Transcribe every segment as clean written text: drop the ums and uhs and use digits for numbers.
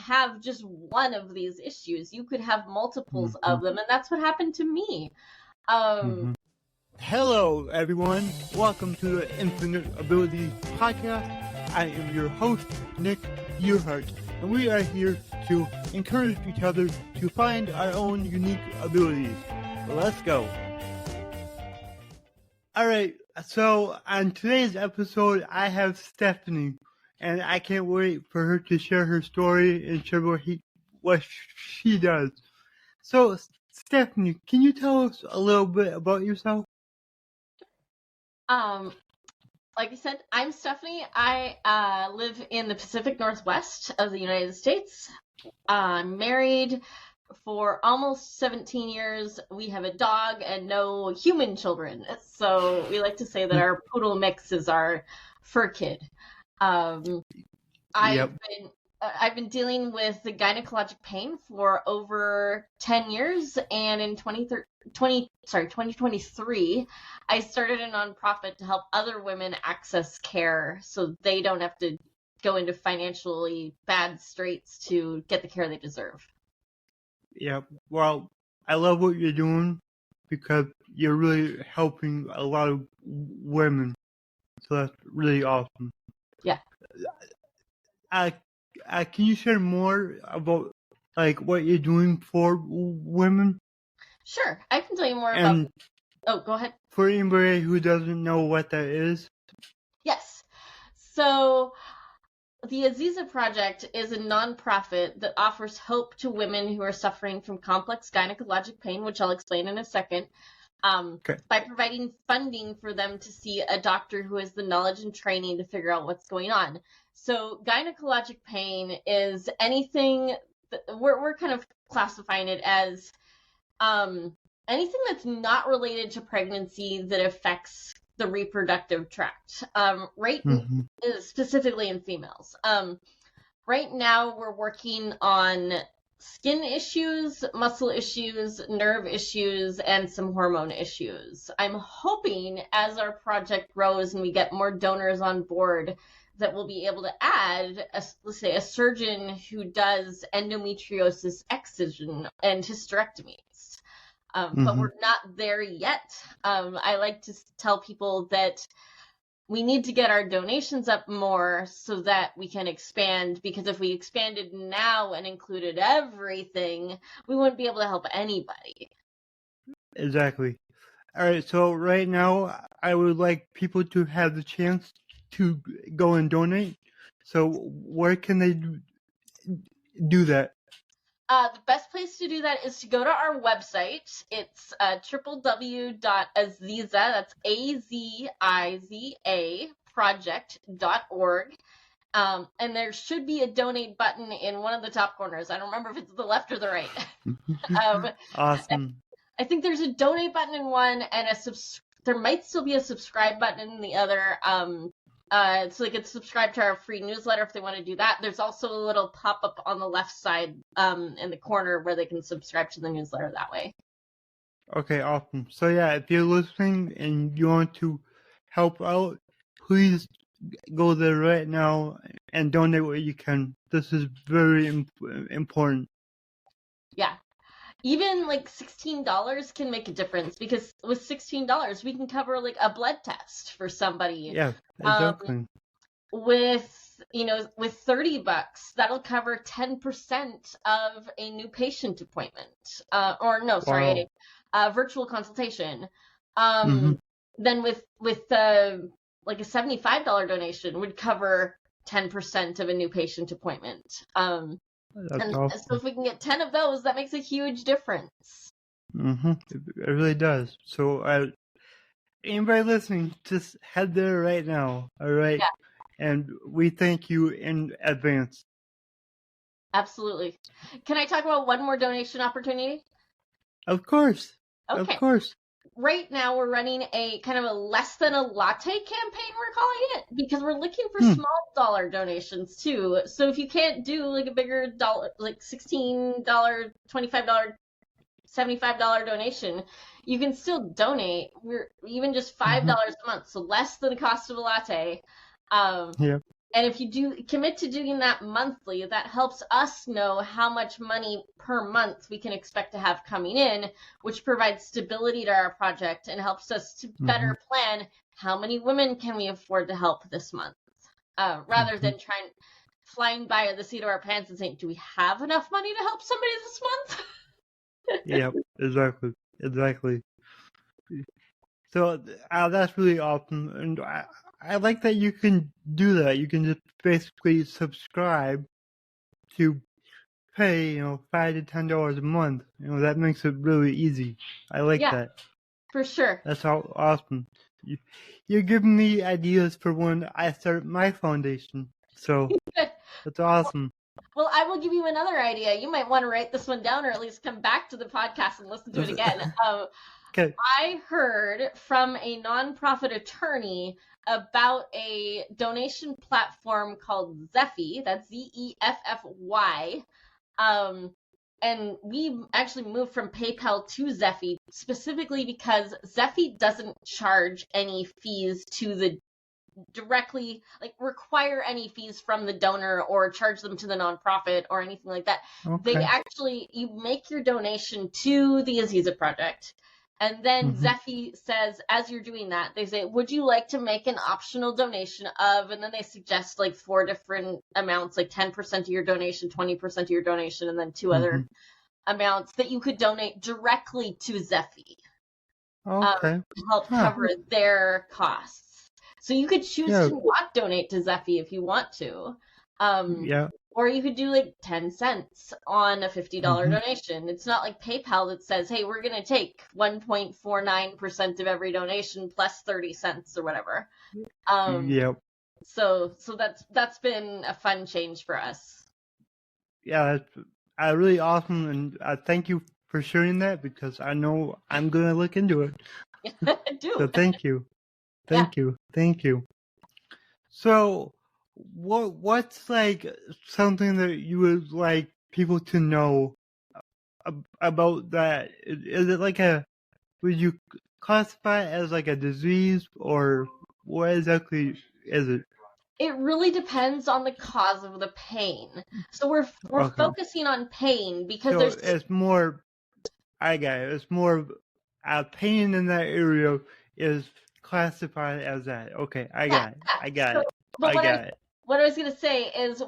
have just one of these issues. You could have multiples of them, and that's what happened to me. Hello, everyone. Welcome to the Infinite Abilities Podcast. I am your host, Nick Earhart, and we are here to encourage each other to find our own unique abilities. Let's go. Alright, so on today's episode, I have Stephanie, and I can't wait for her to share her story and share what she does. So, Stephanie, can you tell us a little bit about yourself? Like I said, I'm Stephanie. I live in the Pacific Northwest of the United States. I'm married for almost 17 years. We have a dog and no human children. So we like to say that our poodle mix is our fur kid. I've been dealing with the gynecologic pain for over 10 years, and in 2023, I started a nonprofit to help other women access care so they don't have to go into financially bad straits to get the care they deserve. Yeah, well, I love what you're doing because you're really helping a lot of women, so that's really awesome. Yeah. Can you share more about what you're doing for women? Sure, I can tell you more about. Oh, go ahead. For anybody who doesn't know what that is. Yes. So the Aziza Project is a nonprofit that offers hope to women who are suffering from complex gynecologic pain, which I'll explain in a second, by providing funding for them to see a doctor who has the knowledge and training to figure out what's going on. So gynecologic pain is anything that we're kind of classifying it as anything that's not related to pregnancy that affects the reproductive tract, specifically in females. Right now, we're working on skin issues, muscle issues, nerve issues, and some hormone issues. I'm hoping as our project grows and we get more donors on board that we'll be able to add, let's say, a surgeon who does endometriosis excision and hysterectomies. But we're not there yet. I like to tell people that we need to get our donations up more so that we can expand, because if we expanded now and included everything, we wouldn't be able to help anybody. Exactly. All right, so right now, I would like people to have the chance to go and donate. So where can they do that? The best place to do that is to go to our website. It's www.aziza, that's AZIZA project.org. And there should be a donate button in one of the top corners. I don't remember if it's the left or the right. Awesome. I think there's a donate button in one, and there might still be a subscribe button in the other. So they could subscribe to our free newsletter if they want to do that. There's also a little pop-up on the left side in the corner where they can subscribe to the newsletter that way. Okay, awesome. So yeah, if you're listening and you want to help out, please go there right now and donate what you can. This is very important. Yeah. Even $16 can make a difference, because with $16 we can cover a blood test for somebody. Yeah, exactly. With $30, that'll cover 10% of a new patient appointment. A virtual consultation. Then with a $75 donation would cover 10% of a new patient appointment. Awesome. So if we can get 10 of those, that makes a huge difference. It really does. So anybody listening, just head there right now. All right. Yeah. And we thank you in advance. Absolutely. Can I talk about one more donation opportunity? Of course. Okay. Of course. Right now we're running a kind of a less than a latte campaign, we're calling it, because we're looking for small dollar donations too. So if you can't do a bigger dollar, $16, $25, $75 donation, you can still donate. We're even just $5 a month, so less than the cost of a latte. Yep. And if you do commit to doing that monthly, that helps us know how much money per month we can expect to have coming in, which provides stability to our project and helps us to better plan how many women can we afford to help this month, rather than flying by the seat of our pants and saying, do we have enough money to help somebody this month? Yep, exactly. So that's really awesome, and I like that you can do that. You can just basically subscribe to pay, $5 to $10 a month. That makes it really easy. I like that. For sure. That's all awesome. You're giving me ideas for when I start my foundation. So that's awesome. Well, I will give you another idea. You might want to write this one down, or at least come back to the podcast and listen to it again. Okay. I heard from a nonprofit attorney about a donation platform called Zeffy. That's Zeffy. And we actually moved from PayPal to Zeffy specifically because Zeffy doesn't charge any fees to the directly, like, require any fees from the donor or charge them to the nonprofit or anything like that. Okay. They actually, you make your donation to the Aziza Project, and then Zeffy says, as you're doing that, they say, would you like to make an optional donation of, and then they suggest like 4 different amounts, like 10% of your donation, 20% of your donation, and then 2 other amounts that you could donate directly to Zeffy. To help cover their costs. So you could choose to not donate to Zeffy if you want to. Or you could do like 10 cents on a $50 donation. It's not like PayPal that says, hey, we're going to take 1.49% of every donation plus 30 cents or whatever. So that's been a fun change for us. Yeah, that's really awesome. And thank you for sharing that, because I know I'm going to look into it. Do. So thank you. Thank you. So, what's like something that you would like people to know about that? Is it like would you classify it as like a disease, or what exactly is it? It really depends on the cause of the pain. So we're focusing on pain because it's more. I got it. It's more pain in that area is classified as that. Okay, I got it. What I was going to say is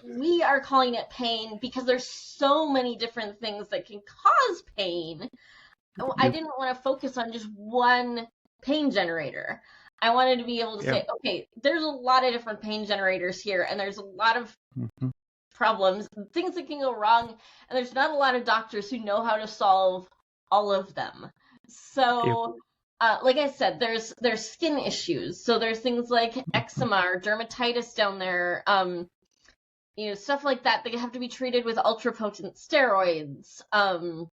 we are calling it pain because there's so many different things that can cause pain. I didn't want to focus on just one pain generator. I wanted to be able to say, okay, there's a lot of different pain generators here, and there's a lot of problems, things that can go wrong, and there's not a lot of doctors who know how to solve all of them. So like I said, there's skin issues. So there's things like eczema or dermatitis down there, stuff like that have to be treated with ultra-potent steroids and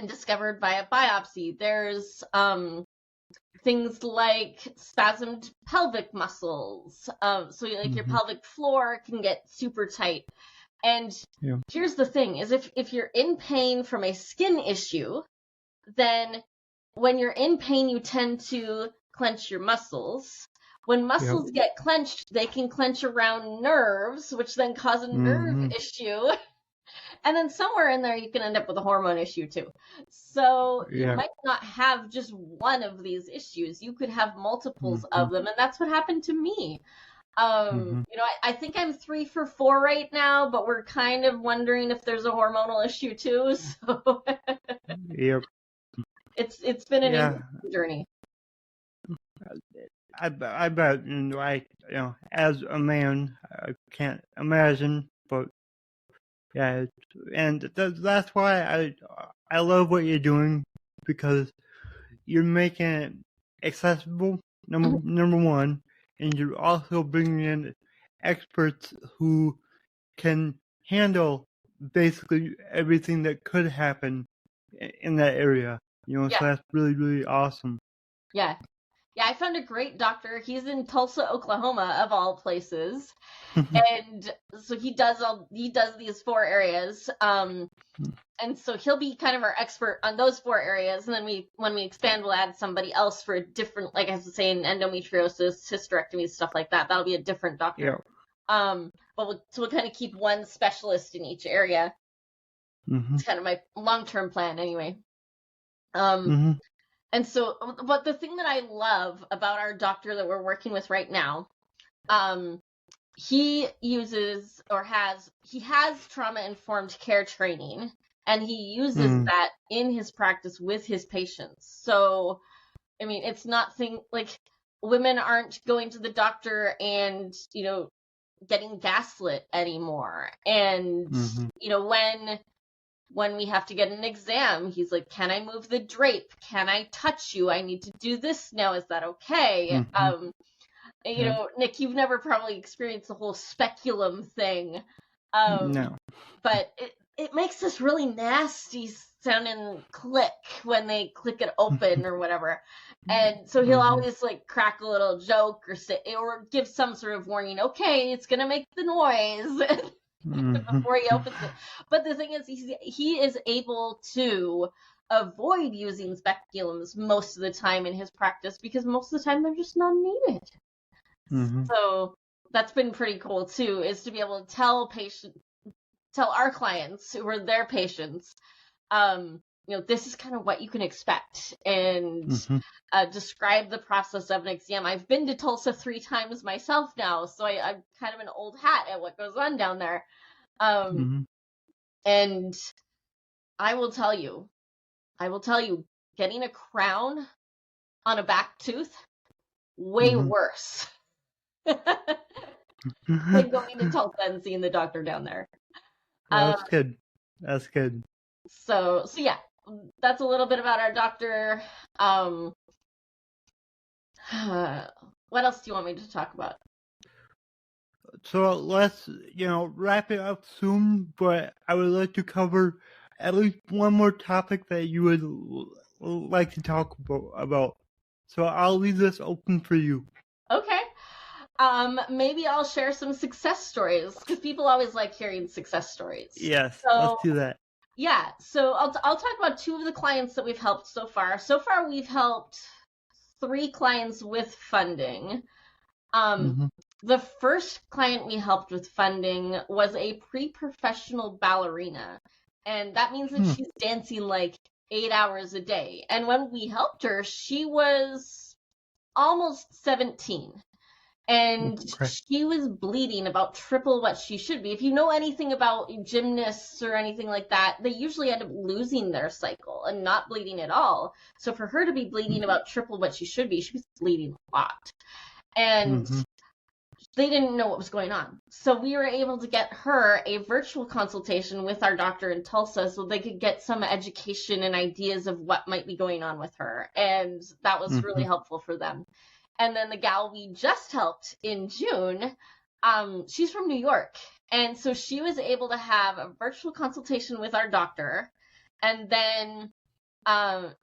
discovered by a biopsy. There's things like spasmed pelvic muscles. So like your pelvic floor can get super tight. And here's the thing, is if you're in pain from a skin issue, then when you're in pain, you tend to clench your muscles. When muscles get clenched, they can clench around nerves, which then cause a nerve issue. And then somewhere in there, you can end up with a hormone issue too. So you might not have just one of these issues. You could have multiples of them. And that's what happened to me. I think I'm 3 for 4 right now, but we're kind of wondering if there's a hormonal issue too. So It's been an interesting journey. I bet, as a man, I can't imagine, but and that's why I love what you're doing, because you're making it accessible, number one, and you're also bringing in experts who can handle basically everything that could happen in that area. So that's really, really awesome. Yeah, Yeah, I found a great doctor. He's in Tulsa, Oklahoma, of all places. And so he does these 4 areas. And so he'll be kind of our expert on those 4 areas. And then when we expand, we'll add somebody else for a different, like I was saying, endometriosis, hysterectomy, stuff like that. That'll be a different doctor. Yeah. But we'll kind of keep one specialist in each area. It's kind of my long-term plan anyway. And so, but the thing that I love about our doctor that we're working with right now, he has trauma-informed care training, and he uses that in his practice with his patients. So, I mean, it's not like women aren't going to the doctor and, getting gaslit anymore. And, when we have to get an exam, he's like, can I move the drape? Can I touch you? I need to do this now. Is that okay? Nick, you've never probably experienced the whole speculum thing. No. But it makes this really nasty sounding click when they click it open or whatever. And so he'll always like crack a little joke or give some sort of warning. Okay, it's going to make the noise. Before he opens it. But the thing is, he is able to avoid using speculums most of the time in his practice because most of the time they're just not needed. So that's been pretty cool too, is to be able to tell our clients who are their patients, this is kind of what you can expect, and describe the process of an exam. I've been to Tulsa 3 times myself now, so I'm kind of an old hat at what goes on down there. And I will tell you, getting a crown on a back tooth, way worse than going to Tulsa and seeing the doctor down there. That's good. That's good. So yeah, that's a little bit about our doctor. What else do you want me to talk about? So let's, wrap it up soon, but I would like to cover at least one more topic that you would like to talk about. So I'll leave this open for you. Okay. Maybe I'll share some success stories, because people always like hearing success stories. Yes, let's do that. Yeah, so I'll talk about 2 of the clients that we've helped so far. So far, we've helped 3 clients with funding. The first client we helped with funding was a pre-professional ballerina, and that means that she's dancing like 8 hours a day. And when we helped her, she was almost 17. And she was bleeding about triple what she should be. If you know anything about gymnasts or anything like that, they usually end up losing their cycle and not bleeding at all. So for her to be bleeding about triple what she should be, she was bleeding a lot. And they didn't know what was going on. So we were able to get her a virtual consultation with our doctor in Tulsa so they could get some education and ideas of what might be going on with her. And that was really helpful for them. And then the gal we just helped in June, she's from New York. And so she was able to have a virtual consultation with our doctor. And then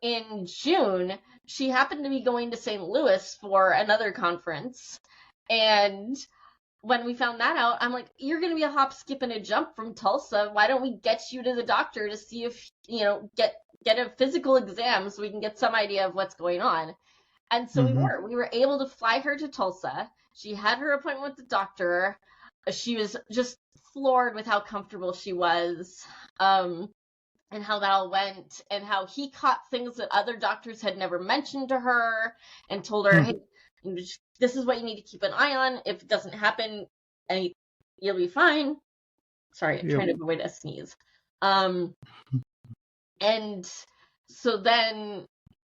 in June, she happened to be going to St. Louis for another conference. And when we found that out, I'm like, you're going to be a hop, skip, and a jump from Tulsa. Why don't we get you to the doctor to see if, get a physical exam so we can get some idea of what's going on. And so we were able to fly her to Tulsa. She had her appointment with the doctor. She was just floored with how comfortable she was, and how that all went, and how he caught things that other doctors had never mentioned to her, and told her, hey, this is what you need to keep an eye on. If it doesn't happen, you'll be fine. Sorry, I'm trying to avoid a sneeze. And so then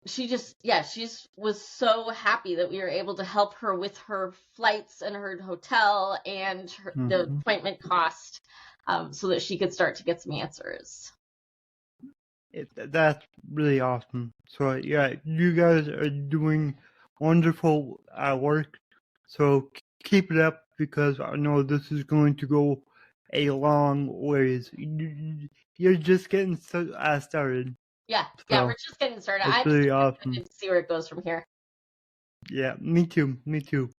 she was so happy that we were able to help her with her flights and her hotel and the appointment cost, so that she could start to get some answers. That's really awesome. So yeah, you guys are doing wonderful work. So keep it up, because I know this is going to go a long ways. You're just getting started. Yeah, we're just getting started. I'm really awesome to see where it goes from here. Yeah, me too. Me too.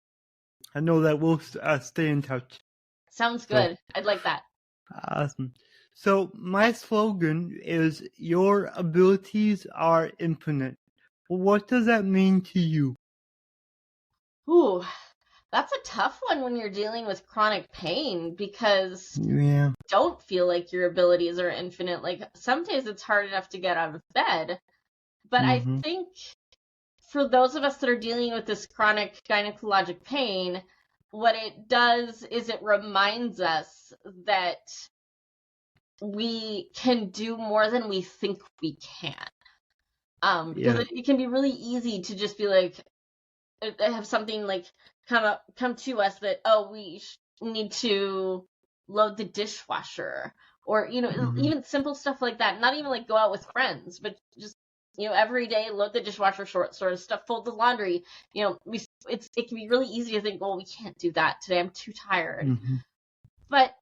I know that we'll stay in touch. Sounds good. I'd like that. Awesome. So my slogan is your abilities are infinite. Well, what does that mean to you? Ooh, that's a tough one when you're dealing with chronic pain because Yeah. don't feel like your abilities are infinite. Like some days it's hard enough to get out of bed. But I think for those of us that are dealing with this chronic gynecologic pain, what it does is it reminds us that we can do more than we think we can. Because it can be really easy to just be like, have something like come to us that, oh, we need to load the dishwasher, or even simple stuff like that. Not even like go out with friends, but just every day load the dishwasher, sort of stuff, fold the laundry. It can be really easy to think, well, we can't do that today, I'm too tired. But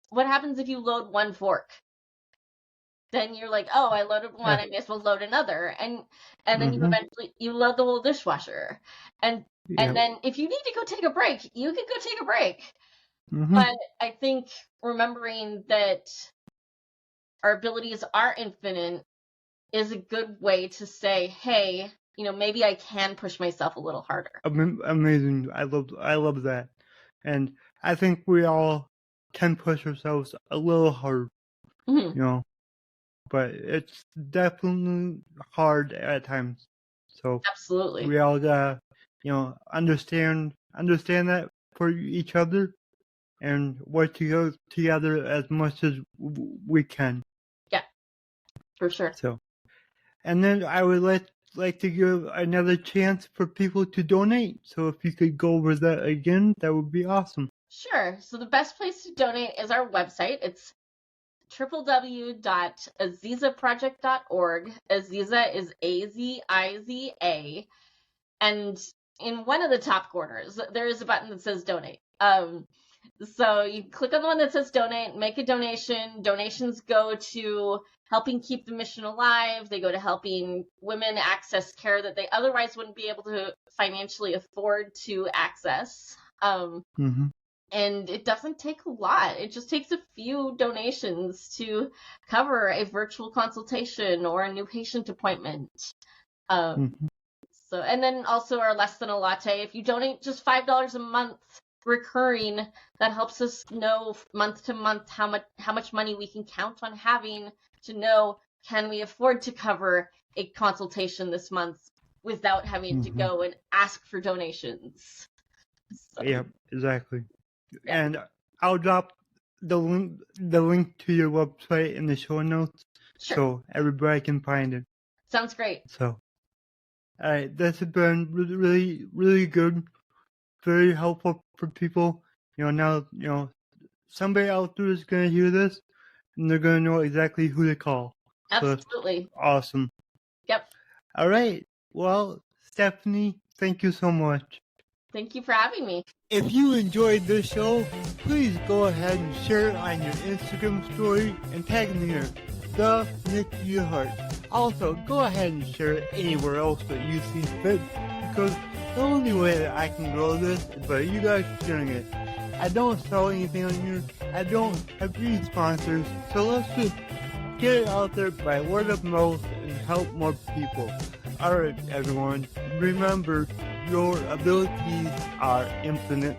what happens if you load one fork? Then you're like, oh, I loaded one, I may as well load another, and then you eventually load the whole dishwasher, and then if you need to go take a break, you can go take a break. But I think remembering that our abilities are infinite is a good way to say, hey, maybe I can push myself a little harder. Amazing. I love that, and I think we all can push ourselves a little hard, but it's definitely hard at times. So absolutely, we all gotta, understand that for each other, and work together as much as we can. Yeah, for sure. So, and then I would like to give another chance for people to donate. So if you could go over that again, that would be awesome. Sure. So the best place to donate is our website. It's www.azizaproject.org. Aziza is Aziza. And in one of the top corners, there is a button that says donate. So you click on the one that says donate, make a donation. Donations go to helping keep the mission alive. They go to helping women access care that they otherwise wouldn't be able to financially afford to access. And it doesn't take a lot. It just takes a few donations to cover a virtual consultation or a new patient appointment. So, and then also our Less Than a Latte. If you donate just $5 a month recurring, that helps us know month to month how much money we can count on having to know, can we afford to cover a consultation this month without having to go and ask for donations. So. Yeah, exactly. Yeah. And I'll drop the link to your website in the show notes, so everybody can find it. Sounds great. So, all right, this has been really, really good, very helpful for people. Now, somebody out there is going to hear this, and they're going to know exactly who to call. Absolutely. So awesome. Yep. All right. Well, Stephanie, thank you so much. Thank you for having me. If you enjoyed this show, please go ahead and share it on your Instagram story and tag me here, the Nick to Your Heart. Also, go ahead and share it anywhere else that you see fit, because the only way that I can grow this is by you guys sharing it. I don't sell anything on here. I don't have any sponsors, so let's just get it out there by word of mouth and help more people. Alright, everyone, remember, your abilities are infinite.